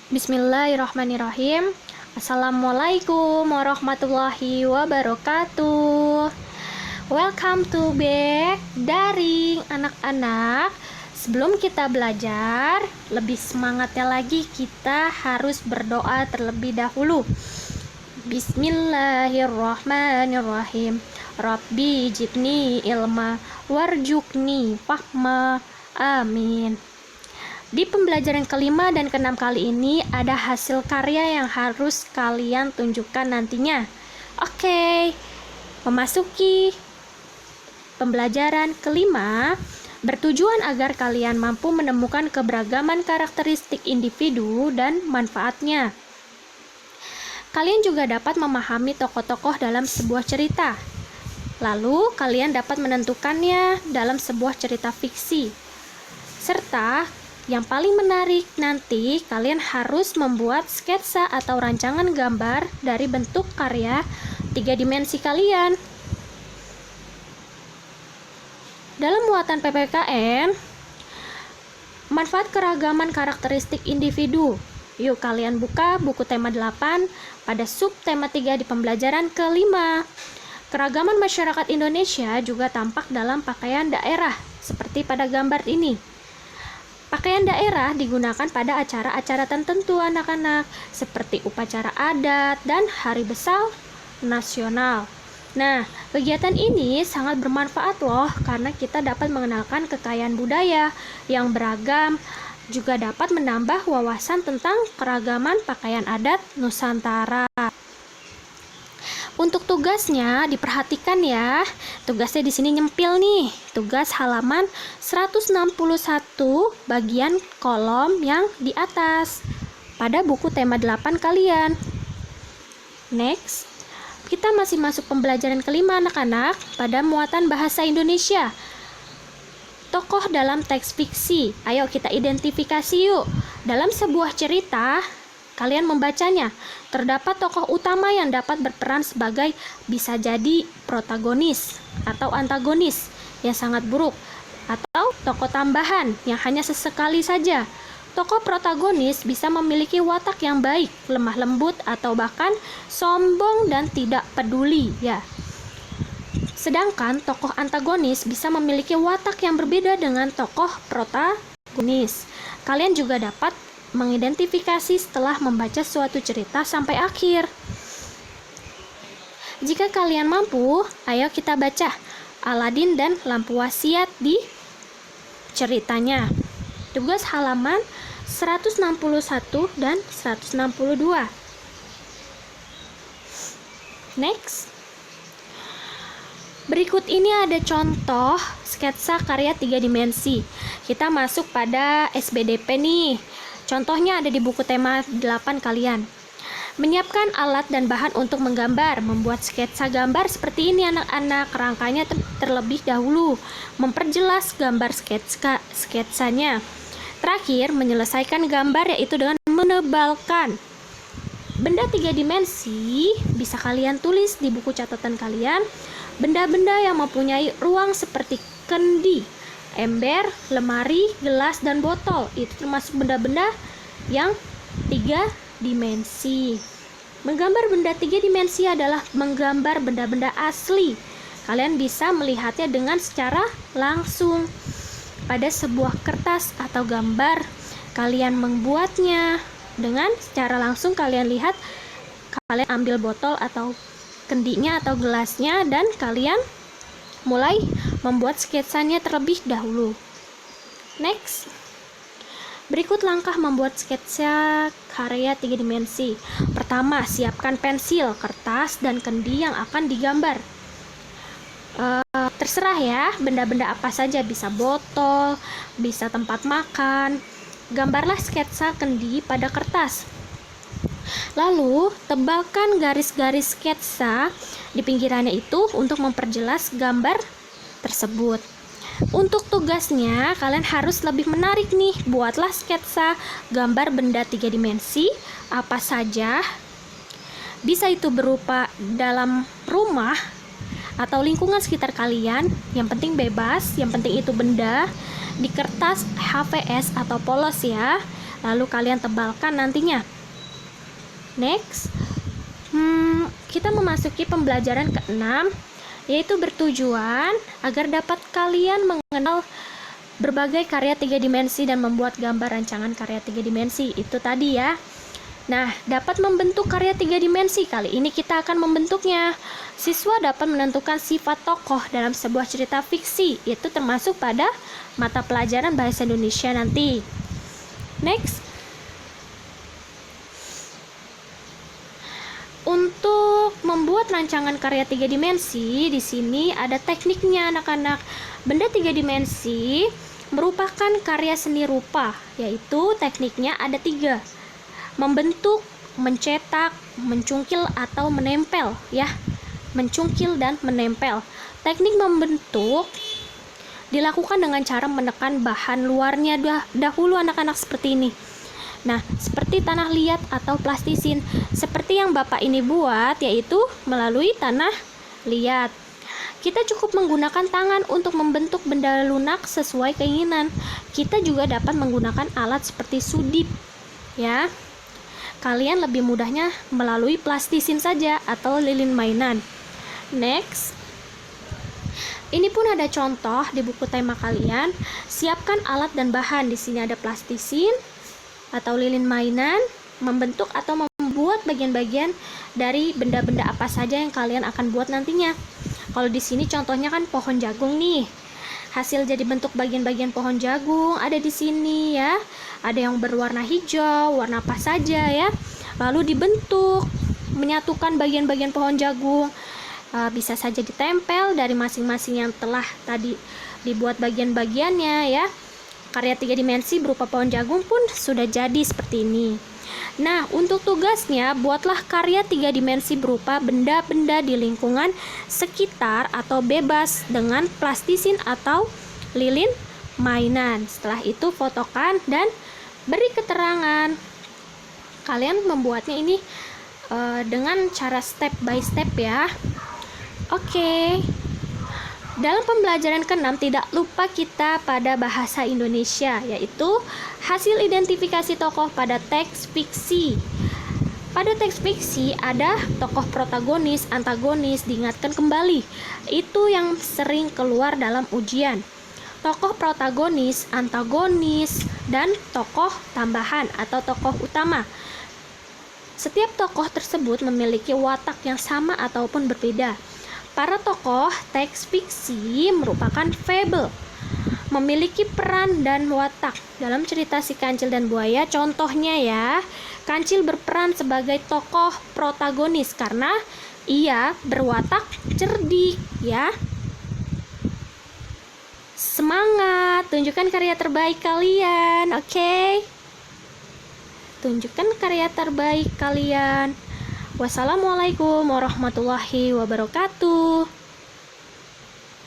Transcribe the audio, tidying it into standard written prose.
Bismillahirrahmanirrahim. Assalamualaikum warahmatullahi wabarakatuh. Welcome to back daring anak-anak. Sebelum kita belajar, lebih semangatnya lagi kita harus berdoa terlebih dahulu. Bismillahirrahmanirrahim. Rabbi jidni ilma warjukni fahma. Amin. Di pembelajaran kelima dan keenam kali ini ada hasil karya yang harus kalian tunjukkan nantinya. Oke, memasuki pembelajaran kelima bertujuan agar kalian mampu menemukan keberagaman karakteristik individu dan manfaatnya. Kalian juga dapat memahami tokoh-tokoh dalam sebuah cerita. Lalu, kalian dapat menentukannya dalam sebuah cerita fiksi. Serta yang paling menarik nanti, kalian harus membuat sketsa atau rancangan gambar dari bentuk karya 3 dimensi kalian. Dalam muatan PPKN, manfaat keragaman karakteristik individu. Yuk kalian buka buku tema 8 pada sub tema 3 di pembelajaran kelima. Keragaman masyarakat Indonesia juga tampak dalam pakaian daerah, seperti pada gambar ini. Pakaian daerah digunakan pada acara-acara tertentu anak-anak, seperti upacara adat dan hari besar nasional. Nah, kegiatan ini sangat bermanfaat loh, karena kita dapat mengenalkan kekayaan budaya yang beragam, juga dapat menambah wawasan tentang keragaman pakaian adat Nusantara. Untuk tugasnya diperhatikan ya. Tugasnya di sini nyempil nih. Tugas halaman 161 bagian kolom yang di atas pada buku tema 8 kalian. Next, kita masih masuk pembelajaran kelima anak-anak pada muatan bahasa Indonesia. Tokoh dalam teks fiksi. Ayo kita identifikasi yuk. Dalam sebuah cerita, kalian membacanya, terdapat tokoh utama yang dapat berperan sebagai bisa jadi protagonis atau antagonis yang sangat buruk, atau tokoh tambahan yang hanya sesekali saja. Tokoh protagonis bisa memiliki watak yang baik, lemah lembut, atau bahkan sombong dan tidak peduli ya. Sedangkan tokoh antagonis bisa memiliki watak yang berbeda dengan tokoh protagonis. Kalian juga dapat mengidentifikasi setelah membaca suatu cerita sampai akhir. Jika kalian mampu, ayo kita baca Aladin dan lampu wasiat di ceritanya. Tugas halaman 161 dan 162. Next. Berikut ini ada contoh sketsa karya 3 dimensi. Kita masuk pada SBDP nih. Contohnya ada di buku tema 8 kalian. Menyiapkan alat dan bahan untuk menggambar. Membuat sketsa gambar seperti ini anak-anak. Rangkanya terlebih dahulu. Memperjelas gambar sketsanya. Terakhir, menyelesaikan gambar yaitu dengan menebalkan. Benda 3 dimensi bisa kalian tulis di buku catatan kalian. Benda-benda yang mempunyai ruang seperti kendi, ember, lemari, gelas, dan botol. Itu termasuk benda-benda yang 3 dimensi. Menggambar benda 3 dimensi adalah menggambar benda-benda asli. Kalian bisa melihatnya dengan secara langsung. Pada sebuah kertas atau gambar, kalian membuatnya dengan secara langsung. Kalian lihat, kalian ambil botol atau kendinya atau gelasnya, dan kalian mulai membuat sketsanya terlebih dahulu. Next. Berikut langkah membuat sketsa karya 3 dimensi. Pertama, siapkan pensil, kertas, dan kendi yang akan digambar. Terserah ya, benda-benda apa saja, bisa botol, bisa tempat makan. Gambarlah sketsa kendi pada kertas. Lalu, tebalkan garis-garis sketsa di pinggirannya itu untuk memperjelas gambar tersebut. Untuk tugasnya, kalian harus lebih menarik nih. Buatlah sketsa gambar benda 3 dimensi apa saja. Bisa itu berupa dalam rumah atau lingkungan sekitar kalian. Yang penting bebas, yang penting itu benda. Di kertas HVS atau polos ya. lalu kalian tebalkan nantinya. Next, kita memasuki pembelajaran ke-6, yaitu bertujuan agar dapat kalian mengenal berbagai karya 3 dimensi dan membuat gambar rancangan karya 3 dimensi. Itu tadi ya. Nah, dapat membentuk karya 3 dimensi. Kali ini kita akan membentuknya. Siswa dapat menentukan sifat tokoh dalam sebuah cerita fiksi. Itu termasuk pada mata pelajaran bahasa Indonesia nanti. Next. Untuk membuat rancangan karya 3 dimensi, di sini ada tekniknya anak-anak. Benda 3 dimensi merupakan karya seni rupa, yaitu tekniknya ada 3. Membentuk, mencetak, mencungkil atau menempel ya. Mencungkil dan menempel. Teknik membentuk dilakukan dengan cara menekan bahan luarnya dahulu anak-anak seperti ini. Nah, seperti tanah liat atau plastisin, seperti yang Bapak ini buat, yaitu melalui tanah liat. Kita cukup menggunakan tangan untuk membentuk benda lunak sesuai keinginan. Kita juga dapat menggunakan alat seperti sudip ya. Kalian lebih mudahnya melalui plastisin saja atau lilin mainan. Next. Ini pun ada contoh di buku tema kalian. Siapkan alat dan bahan. Di sini ada plastisin atau lilin mainan, membentuk atau membuat bagian-bagian dari benda-benda apa saja yang kalian akan buat nantinya. Kalau di sini contohnya kan pohon jagung nih. Hasil jadi bentuk bagian-bagian pohon jagung ada di sini ya. Ada yang berwarna hijau, warna apa saja ya. Lalu dibentuk, menyatukan bagian-bagian pohon jagung. Bisa saja ditempel dari masing-masing yang telah tadi dibuat bagian-bagiannya ya. Karya 3 dimensi berupa pohon jagung pun sudah jadi seperti ini. Nah, untuk tugasnya, buatlah karya 3 dimensi berupa benda-benda di lingkungan sekitar atau bebas dengan plastisin atau lilin mainan. Setelah itu, fotokan dan beri keterangan. Kalian membuatnya ini dengan cara step by step ya. Oke. Dalam pembelajaran ke-6 tidak lupa kita pada bahasa Indonesia, yaitu hasil identifikasi tokoh pada teks fiksi. Pada teks fiksi ada tokoh protagonis, antagonis, diingatkan kembali. Itu yang sering keluar dalam ujian. Tokoh protagonis, antagonis, dan tokoh tambahan atau tokoh utama. Setiap tokoh tersebut memiliki watak yang sama ataupun berbeda. Para tokoh teks fiksi merupakan fabel, memiliki peran dan watak. Dalam cerita Si Kancil dan Buaya, contohnya ya, Kancil berperan sebagai tokoh protagonis karena ia berwatak cerdik ya. Semangat, tunjukkan karya terbaik kalian, oke? Tunjukkan karya terbaik kalian. Wassalamualaikum warahmatullahi wabarakatuh.